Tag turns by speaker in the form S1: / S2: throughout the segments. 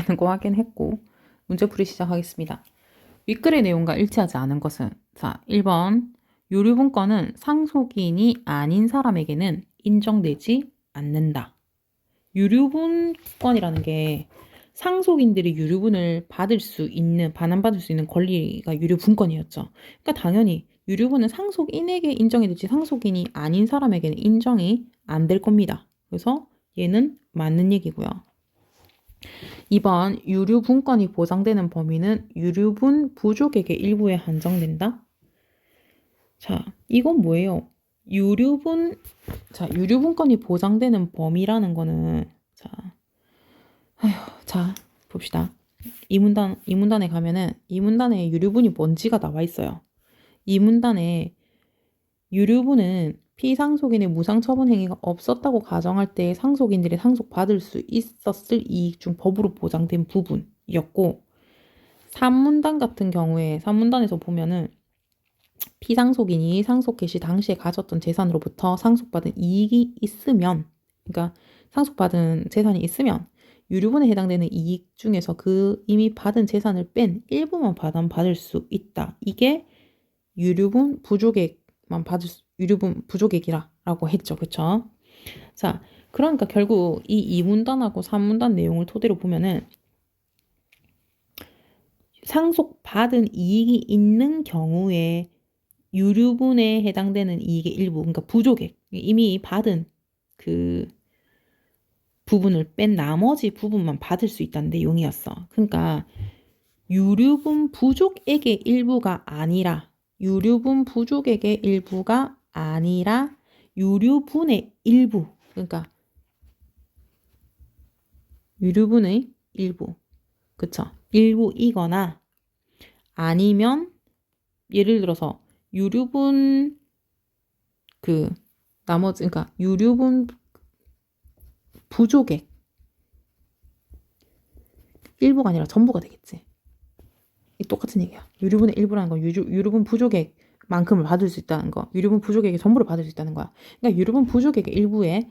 S1: 맞는 거 확인했고 문제풀이 시작하겠습니다. 윗글의 내용과 일치하지 않은 것은 자 1번 유류분권은 상속인이 아닌 사람에게는 인정되지 않는다. 유류분권이라는 게 상속인들이 유류분을 받을 수 있는 반환받을 수 있는 권리가 유류분권이었죠. 그러니까 당연히 유류분은 상속인에게 인정이 되지 상속인이 아닌 사람에게는 인정이 안 될 겁니다. 그래서 얘는 맞는 얘기고요. 2번 유류분권이 보장되는 범위는 유류분 부족에게 일부에 한정된다. 자, 이건 뭐예요? 유류분권이 보장되는 범위라는 거는 자, 봅시다. 이 문단에 가면은 이 문단에 유류분이 뭔지가 나와 있어요. 이 문단에 유류분은 피상속인의 무상처분 행위가 없었다고 가정할 때 상속인들이 상속받을 수 있었을 이익 중 법으로 보장된 부분이었고 3문단 같은 경우에 3문단에서 보면은 피상속인이 상속 개시 당시에 가졌던 재산으로부터 상속받은 이익이 있으면 그러니까 상속받은 재산이 있으면 유류분에 해당되는 이익 중에서 그 이미 받은 재산을 뺀 일부만 받을 수 있다. 이게 유류분 부족액이라고 했죠. 그쵸? 자, 그러니까 결국 이 2문단하고 3문단 내용을 토대로 보면은 상속받은 이익이 있는 경우에 유류분에 해당되는 이익의 일부, 그러니까 부족액, 이미 받은 그 부분을 뺀 나머지 부분만 받을 수 있다는 내용이었어. 그러니까 유류분 부족액의 일부가 아니라 유류분의 일부, 그러니까 유류분의 일부, 그쵸? 일부이거나 아니면 예를 들어서 유류분 그러니까 유류분 부족액 일부가 아니라 전부가 되겠지. 이 똑같은 얘기야. 유류분의 일부라는 건 유류분 부족액만큼을 받을 수 있다는 거. 유류분 부족액의 전부를 받을 수 있다는 거야. 그러니까 유류분 부족액의 일부에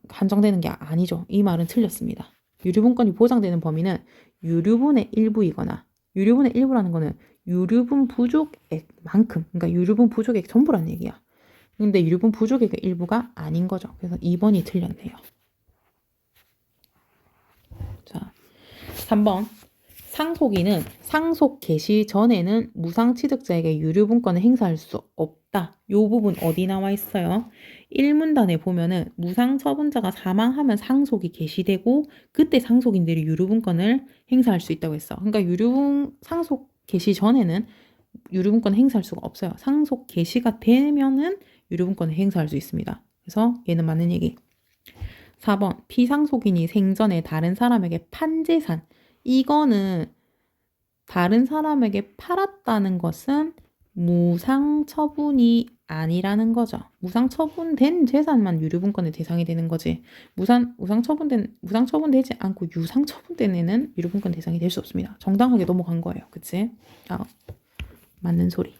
S1: 한정되는 게 아니죠. 이 말은 틀렸습니다. 유류분권이 보장되는 범위는 유류분의 일부이거나 유류분의 일부라는 거는 유류분 부족액만큼 그러니까 유류분 부족액 전부라는 얘기야. 근데 유류분 부족액의 일부가 아닌 거죠. 그래서 2번이 틀렸네요. 자, 3번. 상속인은 상속 개시 전에는 무상취득자에게 유류분권을 행사할 수 없다. 이 부분 어디 나와 있어요? 1문단에 보면은 무상처분자가 사망하면 상속이 개시되고 그때 상속인들이 유류분권을 행사할 수 있다고 했어. 그러니까 상속 개시 전에는 유류분권을 행사할 수가 없어요. 상속 개시가 되면은 유류분권을 행사할 수 있습니다. 그래서 얘는 맞는 얘기. 4번 피상속인이 생전에 다른 사람에게 판 재산 이거는 다른 사람에게 팔았다는 것은 무상처분이 아니라는 거죠. 무상처분된 재산만 유류분권의 대상이 되는 거지. 무상처분되지 않고 유상처분된 애는 유류분권 대상이 될 수 없습니다. 정당하게 넘어간 거예요. 그치? 맞는 소리.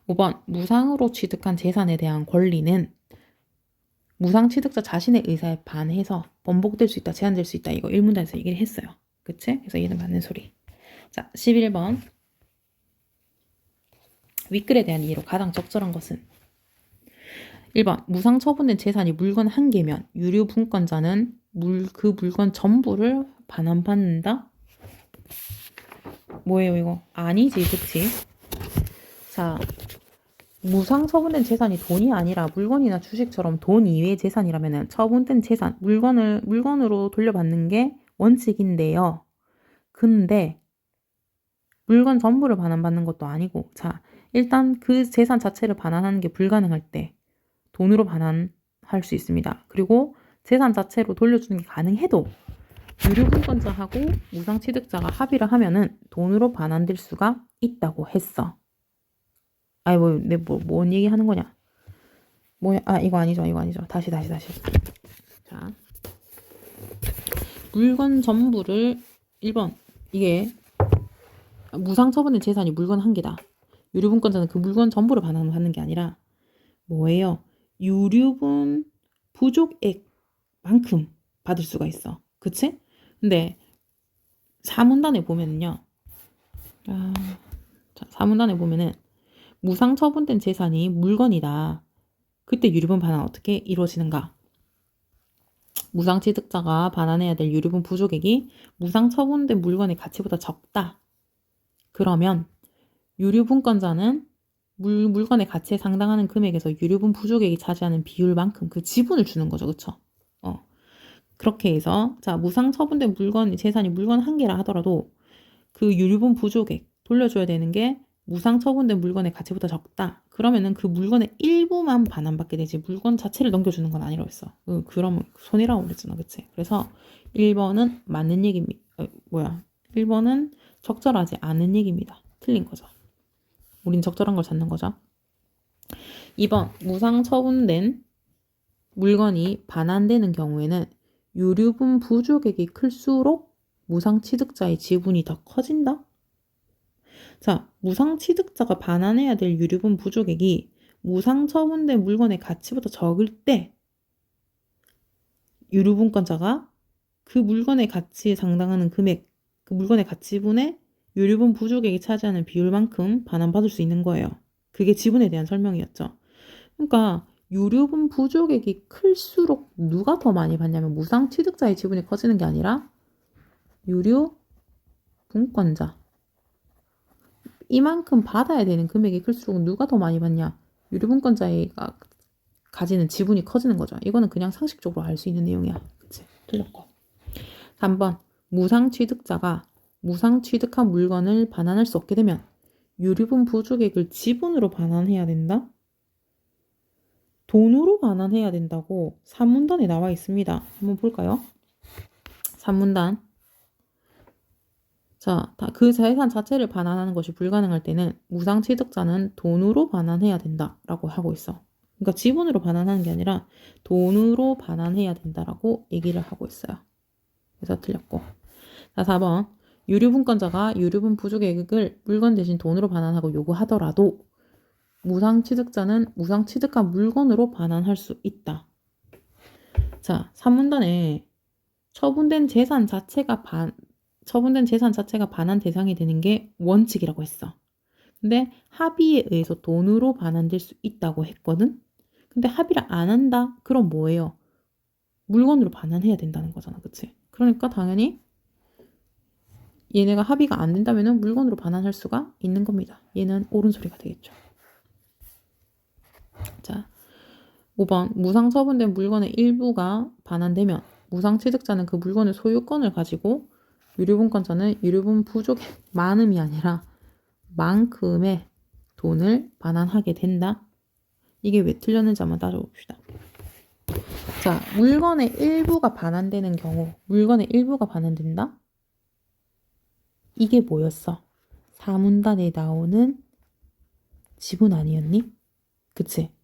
S1: 5번 무상으로 취득한 재산에 대한 권리는 무상 취득자 자신의 의사에 반해서 번복될 수 있다, 제한될 수 있다. 이거 1문단에서 얘기를 했어요. 그치? 그래서 얘는 맞는 소리. 자, 11번. 윗글에 대한 이해로 가장 적절한 것은 1번. 무상 처분된 재산이 물건 한 개면 유류분권자는 그 물건 전부를 반환받는다? 뭐예요, 이거? 아니지, 그치? 자, 무상 처분된 재산이 돈이 아니라 물건이나 주식처럼 돈 이외의 재산이라면 처분된 재산, 물건으로 돌려받는 게 원칙인데요. 근데 물건 전부를 반환받는 것도 아니고 자, 일단 그 재산 자체를 반환하는 게 불가능할 때 돈으로 반환할 수 있습니다. 그리고 재산 자체로 돌려주는 게 가능해도 유류분권자하고 무상취득자가 합의를 하면은 돈으로 반환될 수가 있다고 했어. 아니 뭔 얘기 하는 거냐? 이거 아니죠. 다시. 자, 물건 전부를 1번 이게 무상처분된 재산이 물건 한 개다. 유류분권자는 그 물건 전부를 반환하는 게 아니라 뭐예요? 유류분 부족액만큼 받을 수가 있어. 그치? 근데 사문단에 보면은요. 자, 사문단에 보면은 무상 처분된 재산이 물건이다. 그때 유류분 반환 어떻게 이루어지는가? 무상 취득자가 반환해야 될 유류분 부족액이 무상 처분된 물건의 가치보다 적다. 그러면 유류분권자는 물건의 가치에 상당하는 금액에서 유류분 부족액이 차지하는 비율만큼 그 지분을 주는 거죠. 그쵸? 그렇게 해서 자 무상 처분된 물건 재산이 물건 한 개라 하더라도 그 유류분 부족액 돌려줘야 되는 게 무상 처분된 물건의 가치보다 적다. 그러면은 그 물건의 일부만 반환받게 되지 물건 자체를 넘겨주는 건 아니라고 했어. 그러면 손해라고 그랬잖아. 그치? 그래서 1번은 맞는 얘기입니다. 1번은 적절하지 않은 얘기입니다. 틀린 거죠. 우린 적절한 걸 찾는 거죠. 2번 무상 처분된 물건이 반환되는 경우에는 유류분 부족액이 클수록 무상 취득자의 지분이 더 커진다? 자, 무상 취득자가 반환해야 될 유류분 부족액이 무상 처분된 물건의 가치보다 적을 때 유류분권자가 그 물건의 가치에 상당하는 금액, 그 물건의 가치분의 유류분 부족액이 차지하는 비율만큼 반환받을 수 있는 거예요. 그게 지분에 대한 설명이었죠. 그러니까 유류분 부족액이 클수록 누가 더 많이 받냐면 무상 취득자의 지분이 커지는 게 아니라 유류분권자. 이만큼 받아야 되는 금액이 클수록 누가 더 많이 받냐? 유류분권자가 가지는 지분이 커지는 거죠. 이거는 그냥 상식적으로 알 수 있는 내용이야. 그치? 틀렸고. 3번 무상 취득자가 무상 취득한 물건을 반환할 수 없게 되면 유류분 부족액을 지분으로 반환해야 된다? 돈으로 반환해야 된다고 산문단에 나와 있습니다. 한번 볼까요? 산문단. 자, 그 재산 자체를 반환하는 것이 불가능할 때는 무상 취득자는 돈으로 반환해야 된다라고 하고 있어. 그러니까 지분으로 반환하는 게 아니라 돈으로 반환해야 된다라고 얘기를 하고 있어요. 그래서 틀렸고. 자, 4번. 유류분권자가 유류분 부족액을 물건 대신 돈으로 반환하고 요구하더라도 무상 취득자는 무상 취득한 물건으로 반환할 수 있다. 자, 산문단에 처분된 재산 자체가 반환 대상이 되는 게 원칙이라고 했어. 근데 합의에 의해서 돈으로 반환될 수 있다고 했거든? 근데 합의를 안 한다? 그럼 뭐예요? 물건으로 반환해야 된다는 거잖아. 그치? 그러니까 당연히 얘네가 합의가 안 된다면 물건으로 반환할 수가 있는 겁니다. 얘는 옳은 소리가 되겠죠. 자, 5번. 무상 처분된 물건의 일부가 반환되면 무상 취득자는 그 물건의 소유권을 가지고 유류분권자는 유류분 부족의 많음이 아니라 만큼의 돈을 반환하게 된다. 이게 왜 틀렸는지 한번 따져봅시다. 자, 물건의 일부가 반환되는 경우 물건의 일부가 반환된다? 이게 뭐였어? 사문단에 나오는 지분 아니었니? 그치?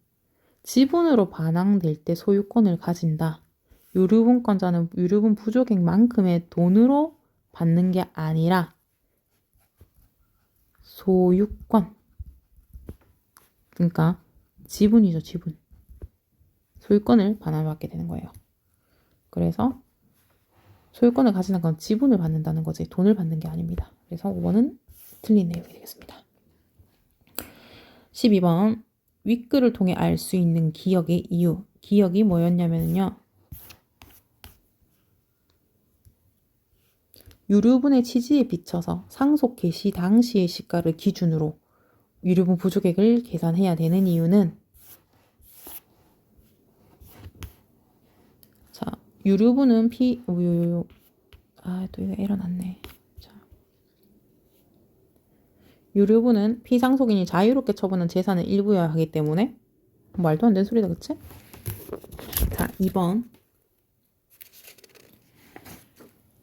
S1: 지분으로 반환될 때 소유권을 가진다. 유류분권자는 유류분 부족액만큼의 돈으로 받는 게 아니라 소유권. 그러니까 지분이죠, 지분. 소유권을 반환받게 되는 거예요. 그래서 소유권을 가지는 건 지분을 받는다는 거지 돈을 받는 게 아닙니다. 그래서 5번은 틀린 내용이 되겠습니다. 12번 윗글을 통해 알 수 있는 기억의 이유. 기억이 뭐였냐면요. 유류분의 취지에 비춰서 상속 개시 당시의 시가를 기준으로 유류분 부족액을 계산해야 되는 이유는 자, 유류분은 또 이거 에러 났네. 자, 유류분은 피상속인이 자유롭게 처분한 재산의 일부여야 하기 때문에 말도 안 되는 소리다, 그치? 자, 2번.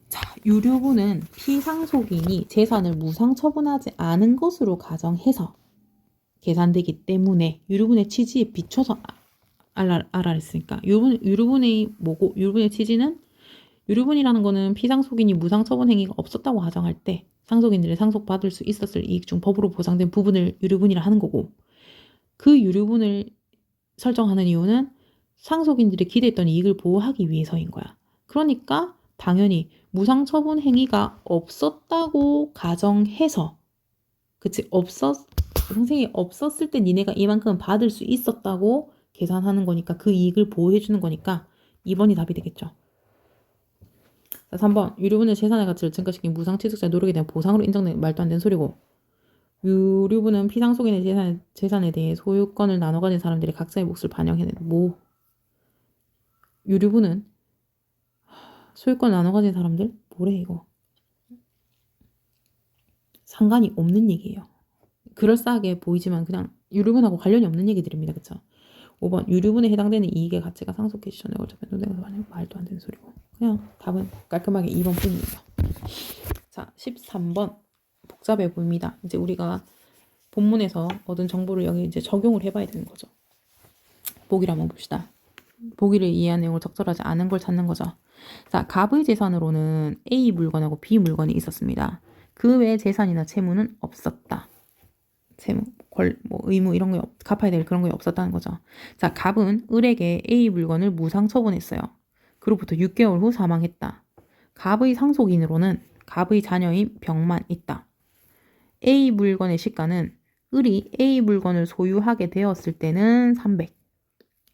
S1: 자, 유류분은 피상속인이 재산을 무상 처분하지 않은 것으로 가정해서 계산되기 때문에 유류분의 취지에 비춰서 알아냈으니까 유류분의 뭐고 유류분의 취지는 유류분이라는 거는 피상속인이 무상 처분 행위가 없었다고 가정할 때 상속인들이 상속받을 수 있었을 이익 중 법으로 보상된 부분을 유류분이라 하는 거고 그 유류분을 설정하는 이유는 상속인들이 기대했던 이익을 보호하기 위해서인 거야. 그러니까 당연히 무상처분 행위가 없었다고 가정해서, 그치? 선생님이 없었을 때 니네가 이만큼 받을 수 있었다고 계산하는 거니까 그 이익을 보호해주는 거니까 2번이 답이 되겠죠. 자, 3번. 유류분의 재산의 가치를 증가시킨 무상취득자의 노력에 대한 보상으로 인정된 말도 안 되는 소리고, 유류분은 피상속인의 재산에 대해 소유권을 나눠 가진 사람들이 각자의 몫을 반영해낸 유류분은 소유권을 나눠 가진 사람들? 뭐래 이거? 상관이 없는 얘기예요. 그럴싸하게 보이지만 그냥 유류분하고 관련이 없는 얘기들입니다. 그쵸? 5번. 유류분에 해당되는 이익의 가치가 상속 시전에 걸쳐 변동되는 거 말도 안 되는 소리고. 그냥 답은 깔끔하게 2번 뿐입니다. 자, 13번. 복잡해 보입니다. 이제 우리가 본문에서 얻은 정보를 여기 이제 적용을 해봐야 되는 거죠. 보기를 한번 봅시다. 보기를 이해한 내용을 적절하지 않은 걸 찾는 거죠. 자, 갑의 재산으로는 A 물건하고 B 물건이 있었습니다. 그 외에 재산이나 채무는 없었다. 채무, 의무 이런 거 갚아야 될 그런 게 없었다는 거죠. 자, 갑은 을에게 A 물건을 무상 처분했어요. 그로부터 6개월 후 사망했다. 갑의 상속인으로는 갑의 자녀인 병만 있다. A 물건의 시가는 을이 A 물건을 소유하게 되었을 때는 300.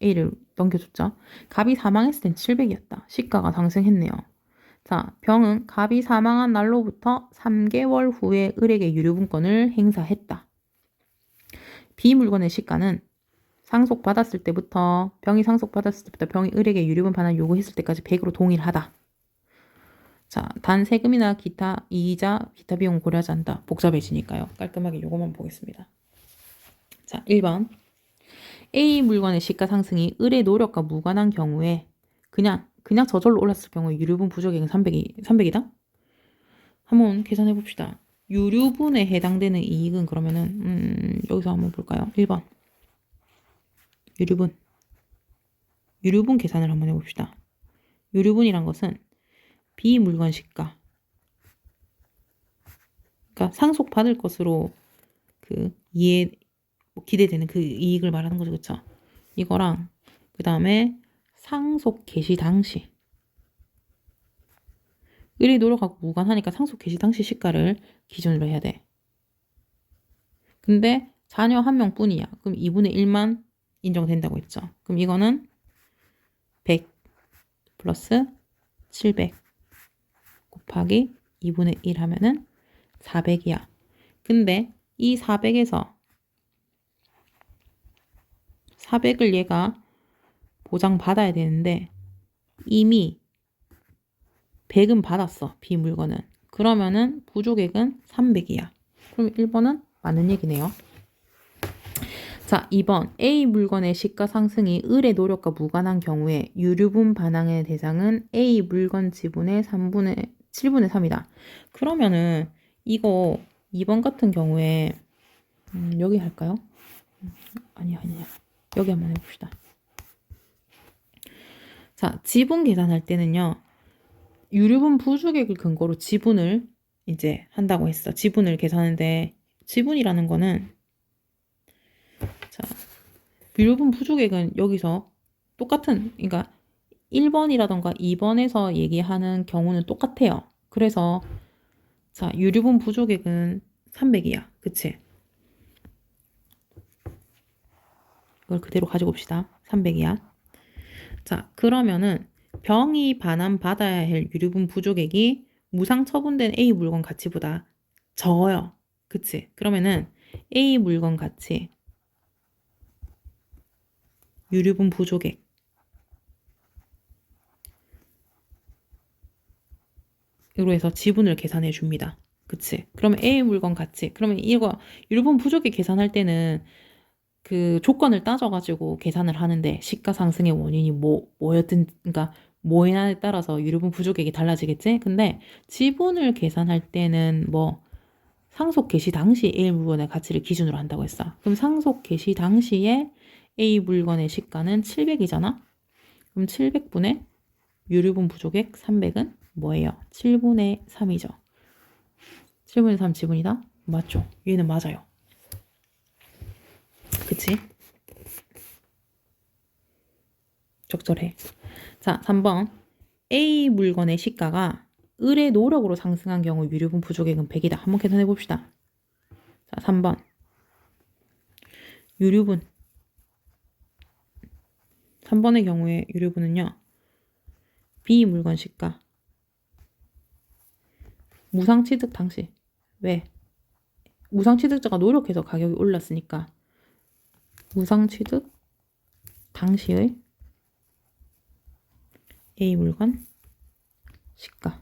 S1: A를 넘겨줬죠. 갑이 사망했을 땐 700이었다. 시가가 상승했네요. 자, 병은 갑이 사망한 날로부터 3개월 후에 을에게 유류분권을 행사했다. B 물건의 시가는 병이 상속받았을 때부터 병이 을에게 유류분 반환 요구했을 때까지 100으로 동일하다. 자, 단 세금이나 기타 이자, 기타 비용 고려하지 않는다. 복잡해지니까요. 깔끔하게 요거만 보겠습니다. 자, 1번. A 물건의 시가 상승이 을의 노력과 무관한 경우에 그냥 저절로 올랐을 경우에 유류분 부족액은 300이다? 한번 계산해 봅시다. 유류분에 해당되는 이익은 그러면은 여기서 한번 볼까요? 1번. 유류분 계산을 한번 해봅시다. 유류분이란 것은 B 물건 시가, 그러니까 상속받을 것으로 기대되는 그 이익을 말하는 거죠. 그쵸? 이거랑 그 다음에 상속 개시 당시 을의 노력하고 무관하니까 상속 개시 당시 시가를 기준으로 해야 돼. 근데 자녀 한 명뿐이야. 그럼 2분의 1만 인정된다고 했죠. 그럼 이거는 100 플러스 700 곱하기 2분의 1 하면은 400이야. 근데 이 400에서 400을 얘가 보장받아야 되는데 이미 100은 받았어. B 물건은. 그러면은 부족액은 300이야. 그럼 1번은 맞는 얘기네요. 자, 2번. A 물건의 시가 상승이 을의 노력과 무관한 경우에 유류분 반항의 대상은 A 물건 지분의 7분의 3이다. 그러면은 이거 2번 같은 경우에 여기 할까요? 아니야. 여기 한번 해봅시다. 자, 지분 계산할 때는요. 유류분 부족액을 근거로 지분을 이제 한다고 했어. 지분을 계산하는데 지분이라는 거는 자, 유류분 부족액은 여기서 그러니까 1번이라던가 2번에서 얘기하는 경우는 똑같아요. 그래서 자, 유류분 부족액은 300이야. 그치? 이걸 그대로 가지고 옵시다. 300이야. 자, 그러면은 병이 반환받아야 할 유류분 부족액이 무상 처분된 A 물건 가치보다 적어요. 그치? 그러면은 A 물건 가치 유류분 부족액 으로 해서 지분을 계산해 줍니다. 그치? 그러면 A 물건 가치 그러면 이거 유류분 부족액 계산할 때는 그 조건을 따져가지고 계산을 하는데 시가 상승의 원인이 뭐였든 그러니까 뭐냐에 따라서 유류분 부족액이 달라지겠지? 근데 지분을 계산할 때는 상속 개시 당시 A 물건의 가치를 기준으로 한다고 했어. 그럼 상속 개시 당시에 A 물건의 시가는 700이잖아? 그럼 700분의 유류분 부족액 300은 뭐예요? 7분의 3이죠. 7분의 3 지분이다? 맞죠? 얘는 맞아요. 그치? 적절해. 자, 3번. A 물건의 시가가 을의 노력으로 상승한 경우 유류분 부족액은 100이다. 한번 계산해 봅시다. 자, 3번. 유류분. 3번의 경우에 유류분은요. B 물건 시가. 무상취득 당시. 왜? 무상취득자가 노력해서 가격이 올랐으니까 무상취득 당시의 A 물건 시가의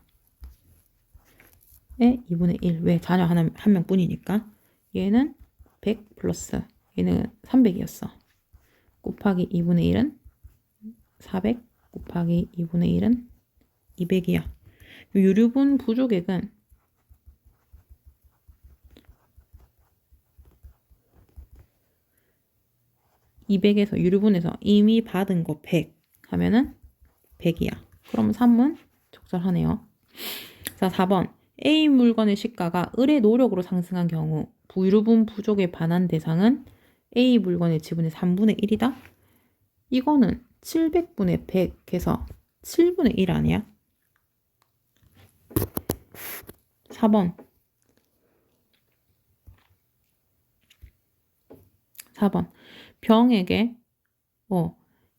S1: 2분의 1. 왜? 자녀 한 명뿐이니까. 얘는 100 플러스 얘는 300이었어. 곱하기 2분의 1은 400 곱하기 2분의 1은 200이야. 유류분 부족액은 200에서 유류분에서 이미 받은 거 100 하면은 100이야. 그러면 3문 적절하네요. 자, 4번. A 물건의 시가가 을의 노력으로 상승한 경우 유류분 부족에 반한 대상은 A 물건의 지분의 3분의 1이다. 이거는 700분의 100해서 7분의 1 아니야? 4번. 4번. 병에게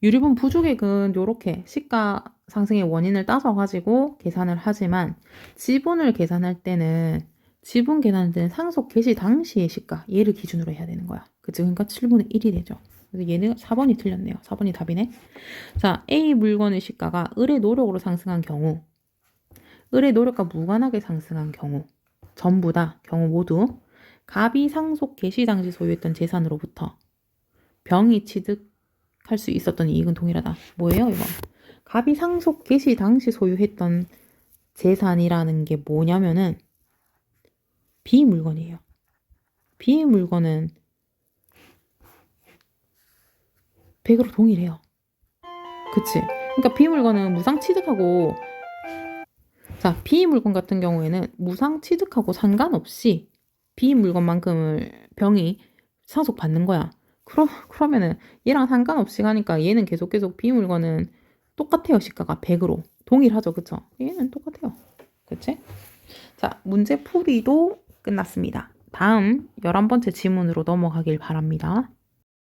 S1: 유류분 부족액은 이렇게 시가 상승의 원인을 따져가지고 계산을 하지만 지분을 계산할 때는 상속 개시 당시의 시가 얘를 기준으로 해야 되는 거야. 그치? 그러니까 7분의 1이 되죠. 그래서 얘는 4번이 틀렸네요. 4번이 답이네. 자, A 물건의 시가가 을의 노력으로 상승한 경우 을의 노력과 무관하게 상승한 경우 전부 다 경우 모두 갑이 상속 개시 당시 소유했던 재산으로부터 병이 취득할 수 있었던 이익은 동일하다. 뭐예요, 이거? 갑이 상속 개시 당시 소유했던 재산이라는 게 뭐냐면은 B 물건이에요. B 물건은 100으로 동일해요. 그치? 그러니까 B 물건은 무상 취득하고 자, B 물건 같은 경우에는 무상 취득하고 상관없이 B 물건만큼을 병이 상속 받는 거야. 그러면은 얘랑 상관없이 가니까 얘는 계속 B 물건은 똑같아요. 시가가 100으로. 동일하죠. 그쵸? 얘는 똑같아요. 그치? 자, 문제 풀이도 끝났습니다. 다음 11번째 지문으로 넘어가길 바랍니다.